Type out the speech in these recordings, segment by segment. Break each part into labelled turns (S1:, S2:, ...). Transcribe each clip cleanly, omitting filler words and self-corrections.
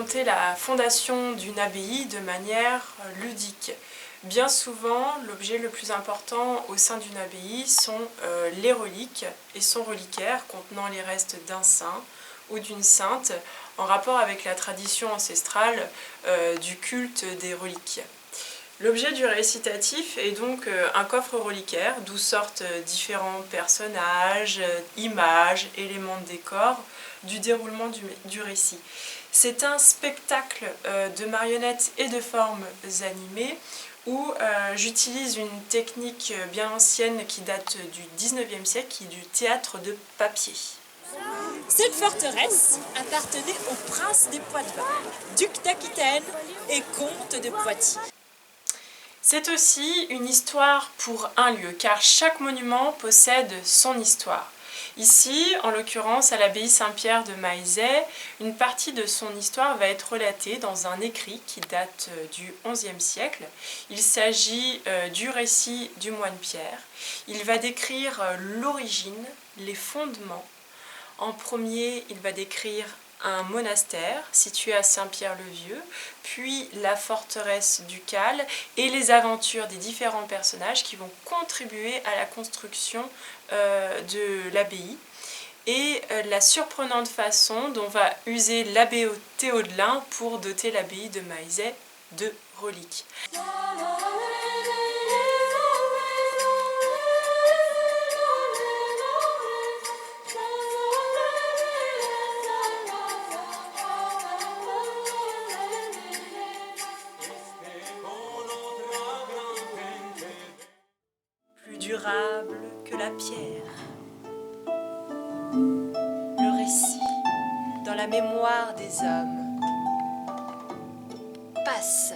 S1: raconter la fondation d'une abbaye de manière ludique. Bien souvent, l'objet le plus important au sein d'une abbaye sont les reliques et son reliquaire contenant les restes d'un saint ou d'une sainte en rapport avec la tradition ancestrale du culte des reliques. L'objet du récitatif est donc un coffre reliquaire d'où sortent différents personnages, images, éléments de décor du déroulement du récit. C'est un spectacle de marionnettes et de formes animées où j'utilise une technique bien ancienne qui date du 19e siècle, qui est du théâtre de papier.
S2: Cette forteresse appartenait au prince des Poitevins, duc d'Aquitaine et comte de Poitiers.
S1: C'est aussi une histoire pour un lieu, car chaque monument possède son histoire. Ici, en l'occurrence à l'abbaye Saint-Pierre de Maillezais, une partie de son histoire va être relatée dans un écrit qui date du XIe siècle. Il s'agit du récit du moine Pierre. Il va décrire l'origine, les fondements. En premier, il va décrire un monastère situé à Saint-Pierre-le-Vieux, puis la forteresse ducale et les aventures des différents personnages qui vont contribuer à la construction de l'abbaye et la surprenante façon dont va user l'abbé Théodelin pour doter l'abbaye de Maillezais de reliques. Plus durable que la pierre. Le récit, dans la mémoire des hommes, passe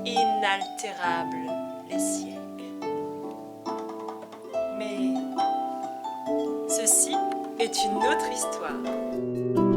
S1: inaltérable les siècles. Mais ceci est une autre histoire.